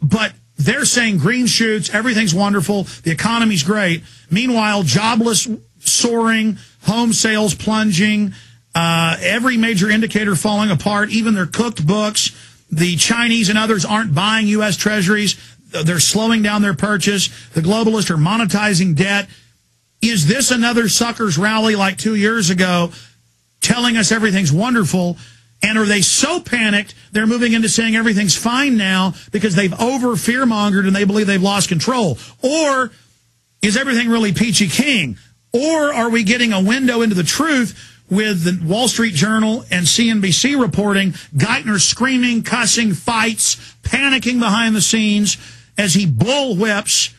But they're saying green shoots, everything's wonderful, the economy's great. Meanwhile, jobless soaring, home sales plunging, every major indicator falling apart, even their cooked books. The Chinese and others aren't buying U.S. treasuries. They're slowing down their purchase. The globalists are monetizing debt. Is this another suckers rally like 2 years ago, telling us everything's wonderful? And are they so panicked they're moving into saying everything's fine now because they've over fear-mongered and they believe they've lost control? Or is everything really peachy keen? Or are we getting a window into the truth with the Wall Street Journal and CNBC reporting Geithner screaming, cussing, fights, panicking behind the scenes as he bullwhips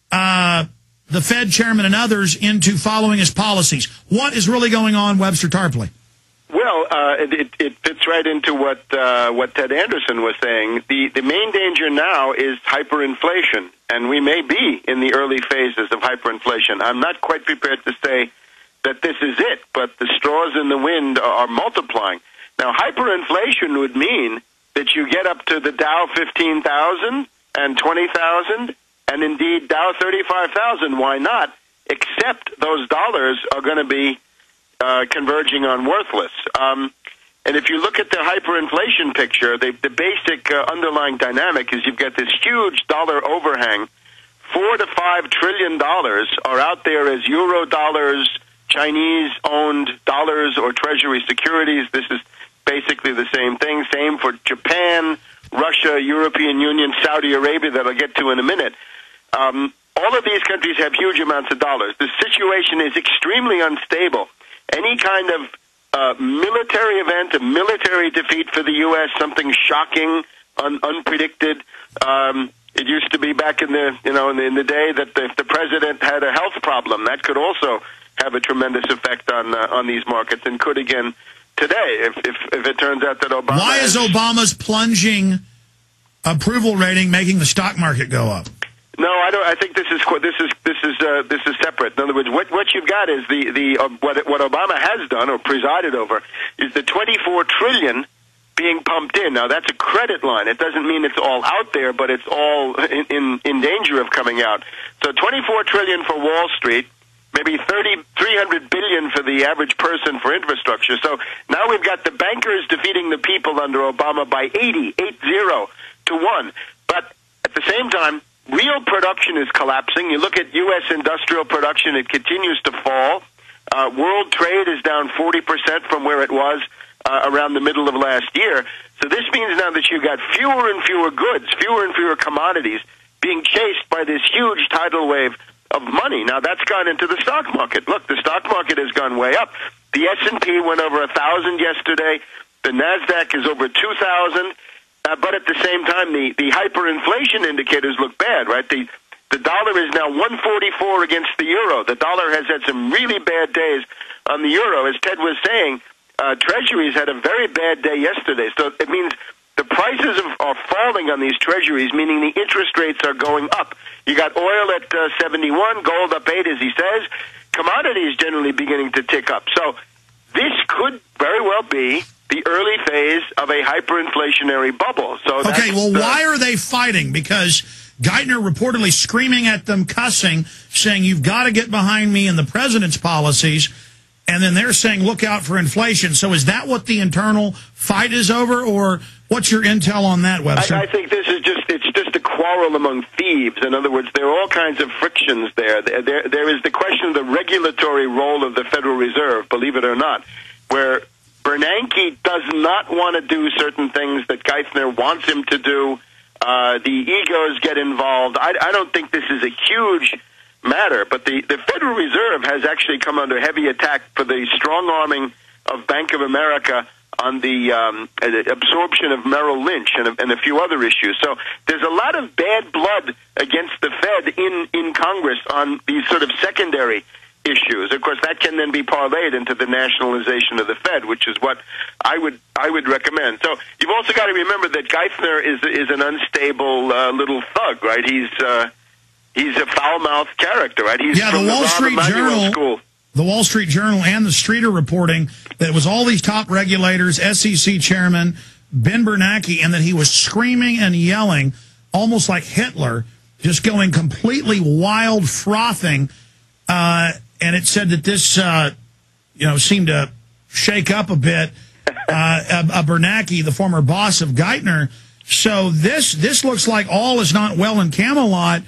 the Fed chairman and others into following his policies? What is really going on, Webster Tarpley? Well, it fits right into what Ted Anderson was saying. The main danger now is hyperinflation, and we may be in the early phases of hyperinflation. I'm not quite prepared to say that this is it, but the straws in the wind are multiplying. Now, hyperinflation would mean that you get up to the Dow 15,000 and 20,000, and indeed Dow 35,000. Why not? Except those dollars are going to be converging on worthless. And if you look at the hyperinflation picture, the basic underlying dynamic is you've got this huge dollar overhang. $4 to $5 trillion are out there as euro dollars, Chinese-owned dollars, or treasury securities. This is basically the same thing. Same for Japan, Russia, European Union, Saudi Arabia, that I'll get to in a minute. All of these countries have huge amounts of dollars. The situation is extremely unstable. Any kind of military event, a military defeat for the U.S., something shocking, unpredicted. It used to be back in the in the day that if the president had a health problem, that could also have a tremendous effect on these markets, and could again today if it turns out that Obama. Why is Obama's plunging approval rating making the stock market go up? No, I don't. I think this is separate. In other words, what you've got is what Obama has done or presided over is the $24 trillion being pumped in. Now that's a credit line. It doesn't mean it's all out there, but it's all in danger of coming out. So $24 trillion for Wall Street, maybe $300 billion for the average person for infrastructure. So now we've got the bankers defeating the people under Obama by 80 to 1. But at the same time, real production is collapsing. You look at U.S. industrial production, it continues to fall. World trade is down 40% from where it was around the middle of last year. So this means now that you've got fewer and fewer goods, fewer and fewer commodities being chased by this huge tidal wave of money. Now that's gone into the stock market. Look, the stock market has gone way up. The S&P went over 1,000 yesterday. The NASDAQ is over 2,000. But at the same time, the hyperinflation indicators look bad, right? The dollar is now 144 against the euro. The dollar has had some really bad days on the euro. As Ted was saying, treasuries had a very bad day yesterday. So it means the prices are falling on these treasuries, meaning the interest rates are going up. You got oil at 71, gold up 8, as he says. Commodities generally beginning to tick up. So this could very well be the early phase of a hyperinflationary bubble. So okay, well, why are they fighting? Because Geithner reportedly screaming at them, cussing, saying, you've got to get behind me and the president's policies, and then they're saying, look out for inflation. So is that what the internal fight is over, or what's your intel on that, Webster? I think this is it's just a quarrel among thieves. In other words, there are all kinds of frictions there. There is the question of the regulatory role of the Federal Reserve, believe it or not, where Bernanke does not want to do certain things that Geithner wants him to do. The egos get involved. I don't think this is a huge matter, but the Federal Reserve has actually come under heavy attack for the strong-arming of Bank of America on the absorption of Merrill Lynch and a few other issues. So there's a lot of bad blood against the Fed in Congress on these sort of secondary issues. Of course, that can then be parlayed into the nationalization of the Fed, which is what I would recommend. So you've also got to remember that Geithner is an unstable little thug, right? He's a foul-mouthed character, right? He's from the Wall Street Journal school. The Wall Street Journal and the Street are reporting that it was all these top regulators, SEC chairman, Ben Bernanke, and that he was screaming and yelling almost like Hitler, just going completely wild, frothing. And it said that this, seemed to shake up a bit Bernanke, the former boss of Geithner. So this looks like all is not well in Camelot,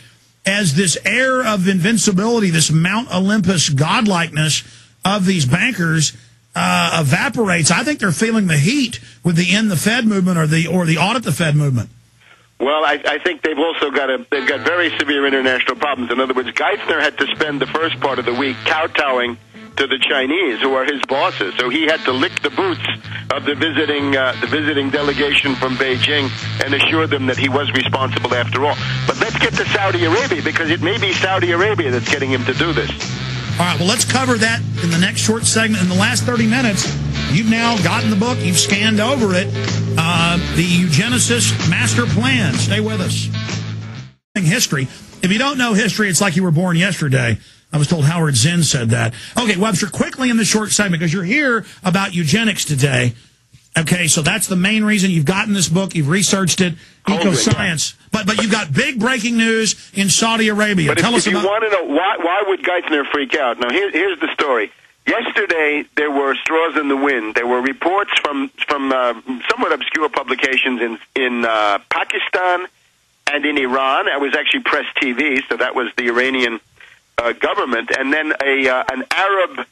as this air of invincibility, this Mount Olympus godlikeness of these bankers evaporates. I think they're feeling the heat with the End the Fed movement or the Audit the Fed movement. Well, I think they've also got very severe international problems. In other words, Geithner had to spend the first part of the week kowtowing to the Chinese, who are his bosses. So he had to lick the boots of the visiting delegation from Beijing and assure them that he was responsible after all. But let's get to Saudi Arabia, because it may be Saudi Arabia that's getting him to do this. All right, well, let's cover that in the next short segment. In the last 30 minutes, you've now gotten the book. You've scanned over it. The Eugenicist Master Plan. Stay with us. History. If you don't know history, it's like you were born yesterday. I was told Howard Zinn said that. Okay, Webster, quickly in the short segment, because you're here about eugenics today. Okay, so that's the main reason you've gotten this book. You've researched it, ecoscience. But you've got big breaking news in Saudi Arabia. But if you want to know why would Geithner freak out? Now, here's the story. Yesterday, there were straws in the wind. There were reports from somewhat obscure publications in Pakistan and in Iran. That was actually Press TV, so that was the Iranian government, and then an Arab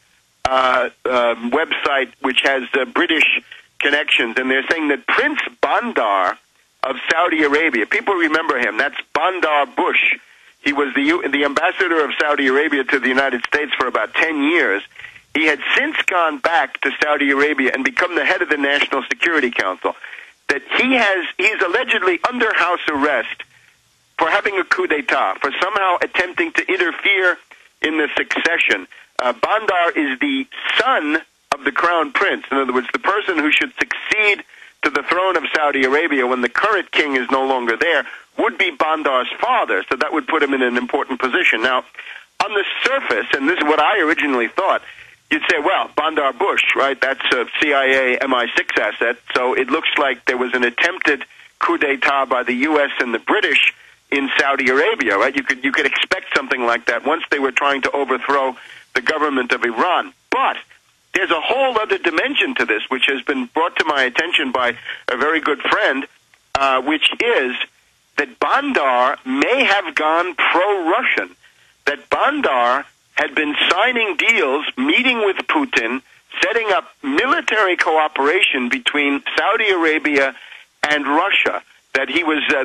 website which has British connections, and they're saying that Prince Bandar of Saudi Arabia, people remember him, that's Bandar Bush. He was the ambassador of Saudi Arabia to the United States for about 10 years. He had since gone back to Saudi Arabia and become the head of the National Security Council. That he's allegedly under house arrest for having a coup d'etat, for somehow attempting to interfere in the succession. Bandar is the son of the crown prince. In other words, the person who should succeed to the throne of Saudi Arabia when the current king is no longer there would be Bandar's father, so that would put him in an important position. Now, on the surface, and this is what I originally thought, you'd say, well, Bandar Bush, right, that's a CIA MI6 asset, so it looks like there was an attempted coup d'etat by the U.S. and the British in Saudi Arabia, right? You could expect something like that once they were trying to overthrow the government of Iran. But there's a whole other dimension to this, which has been brought to my attention by a very good friend, which is that Bandar may have gone pro-Russian, that Bandar had been signing deals, meeting with Putin, setting up military cooperation between Saudi Arabia and Russia, that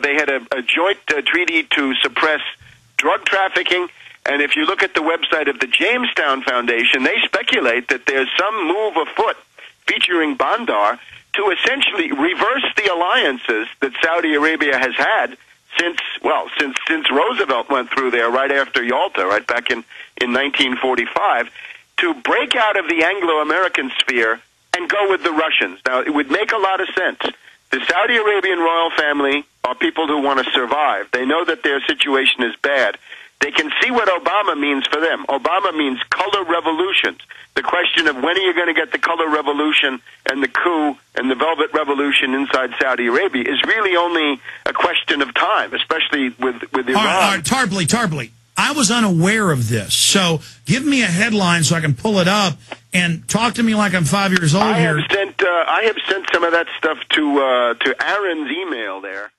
they had a joint treaty to suppress drug trafficking. And if you look at the website of the Jamestown Foundation, they speculate that there's some move afoot featuring Bandar to essentially reverse the alliances that Saudi Arabia has had since Roosevelt went through there right after Yalta, right back in 1945, to break out of the Anglo-American sphere and go with the Russians. Now, it would make a lot of sense. The Saudi Arabian royal family are people who want to survive. They know that their situation is bad. They can see what Obama means for them. Obama means color revolutions. The question of when are you going to get the color revolution and the coup and the velvet revolution inside Saudi Arabia is really only a question of time, especially with Iran. All right, Tarpley. I was unaware of this, so give me a headline so I can pull it up and talk to me like I'm 5 years old here. I have sent some of that stuff to Aaron's email there.